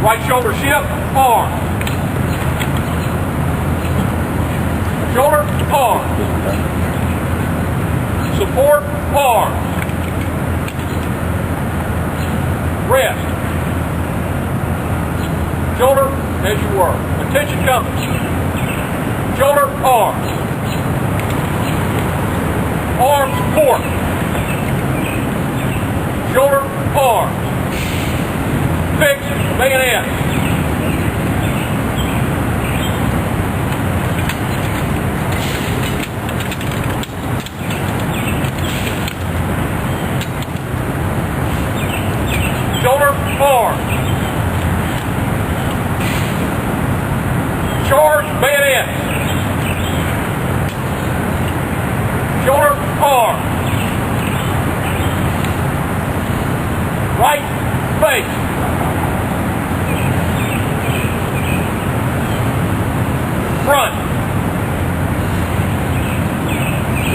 Right shoulder shift, arm. Shoulder, arm. Support, arm. Rest. Shoulder as you work. Attention compass. Shoulder, arm. Arm, support. Shoulder, arm. Fix, bayonet. Shoulder, arm. Charge, bayonet. Shoulder, arm. Right, face. Front.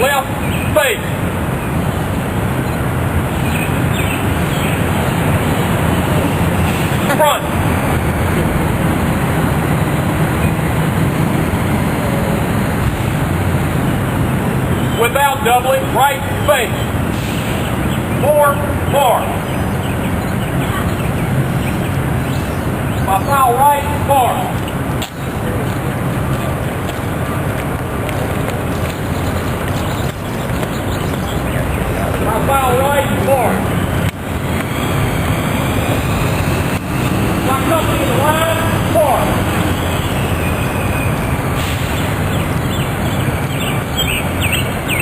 Left, face. Front. Without doubling, right face. Forward, mark. My foul right, mark. My foul right, mark. My company in the line, mark.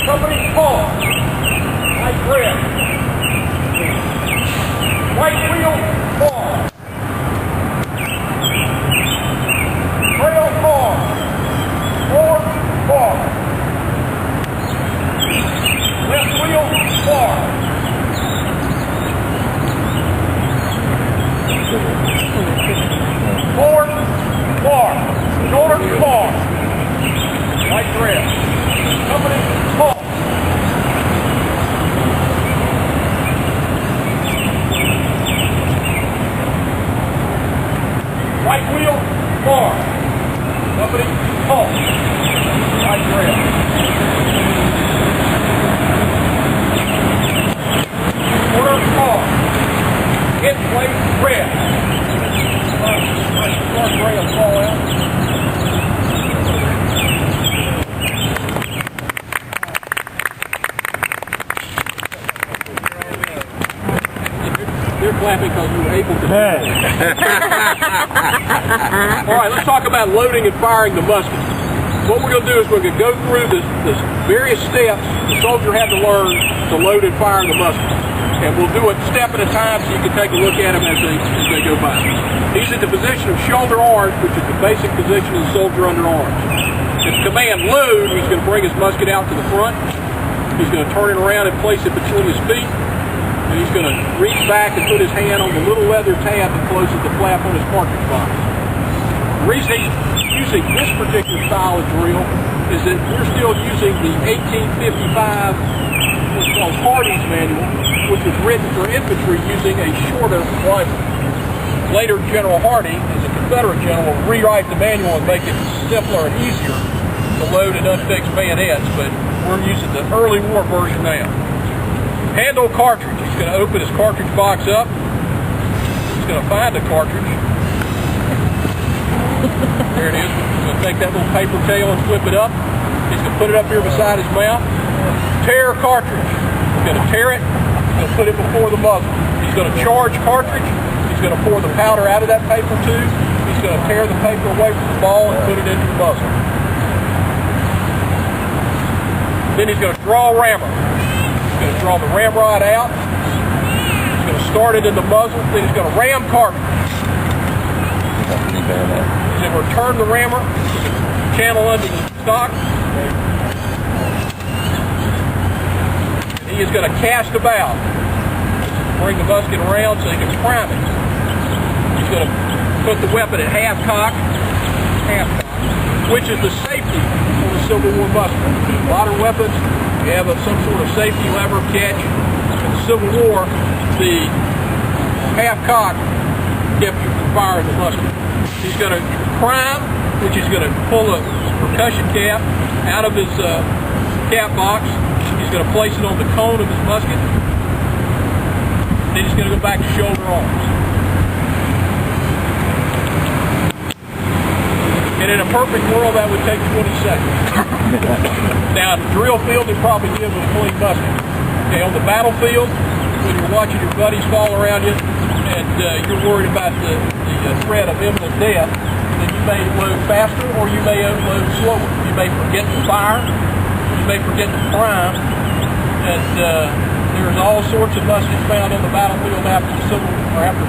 Company, pause. Right grip. Right wheel, pause. Trail, pause. Forward, pause. Left wheel, pause. Forward, pause. Shoulder, pause. Right grip. Company, pause. Right wheel, bar. Company, halt. Right grip. Order, pause. Hit plate, red. Start rail, fall out. They're clapping because you were able to. All right, let's talk about loading and firing the musket. What we're going to do is we're going to go through the various steps the soldier had to learn to load and fire the musket. And we'll do it step at a time so you can take a look at them as they go by. He's in the position of shoulder arms, which is the basic position of the soldier under arms. At the command load, he's going to bring his musket out to the front. He's going to turn it around and place it between his feet. And he's going to reach back and put his hand on the little leather tab that closes the flap on his cartridge box. The reason he's using this particular style of drill is that we're still using the 1855, what's called Hardy's manual, which was written for infantry using a shorter rifle. Later, General Hardie, as a Confederate general, will rewrite the manual and make it simpler and easier to load and unfix bayonets, but we're using the early war version now. Handle cartridge. He's going to open his cartridge box up. He's going to find the cartridge. There it is. He's going to take that little paper tail and flip it up. He's going to put it up here beside his mouth. Tear cartridge. He's going to tear it. He's going to put it before the muzzle. He's going to charge cartridge. He's going to pour the powder out of that paper tube. He's going to tear the paper away from the ball and put it into the muzzle. Then he's going to draw a rammer. He's going to draw the ramrod out. He's going to start it in the muzzle. Then he's going to ram cartridge. He's going to return the rammer, channel under the stock. He is going to cast about, bring the musket around so he can prime it. He's going to put the weapon at half cock, which is the safety for the Civil War musket. Modern weapons, you have some sort of safety lever catch. In the Civil War, the half cock kept you firing the musket. He's going to prime, which is going to pull a percussion cap out of his cap box. He's going to place it on the cone of his musket. Then he's going to go back to shoulder arms. And in a perfect world, that would take 20 seconds. Now, in the drill field, they probably give a clean musket. Okay, on the battlefield, when you're watching your buddies fall around you, and you're worried about the threat of imminent death, then you may load faster or you may unload slower. You may forget to fire, you may forget to prime, and there's all sorts of muskets found on the battlefield after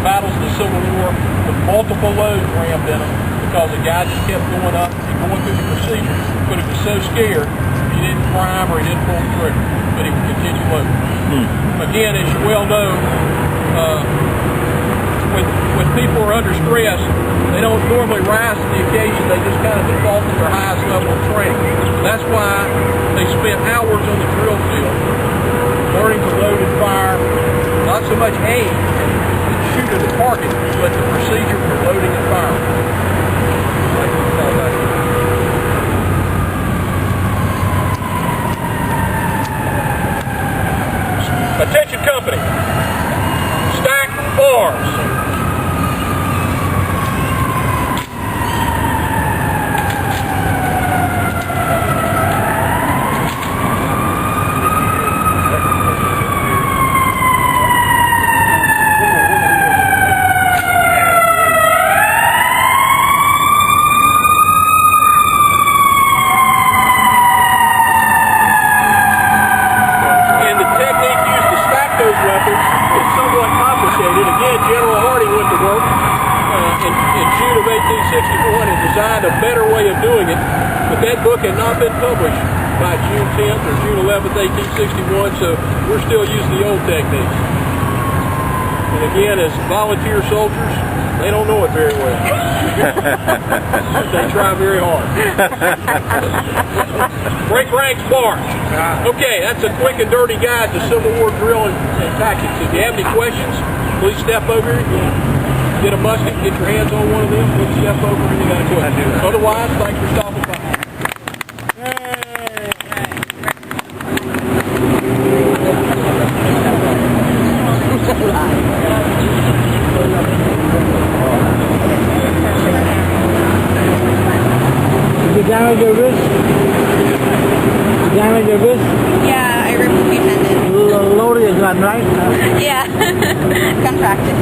battles in the Civil War with multiple loads rammed in them because the guy just kept going up and going through the procedure, but he was so scared he didn't prime or he didn't pull the trigger, but he would continue loading. Again, as you well know, when people are under stress, they don't normally rise to the occasion. They just kind of default to their highest level of training. That's why they spent hours on the drill field learning to load and fire, not so much aim and shoot at the target, but the procedure for loading and firing. Attention company, stack bars. Designed a better way of doing it, but that book had not been published by June 10th or June 11th, 1861, so we're still using the old techniques. And again, as volunteer soldiers, they don't know it very well. But they try very hard. Break ranks, march. Okay, that's a quick and dirty guide to Civil War drill and tactics. If you have any questions, please step over here. Get a musket, get your hands on one of them, please step over and you got a question. Otherwise, thanks for stopping by. Did you damage your wrist? Did you damage your wrist? Yeah, I ripped the tendon. Loaded is not right? Yeah, contracted.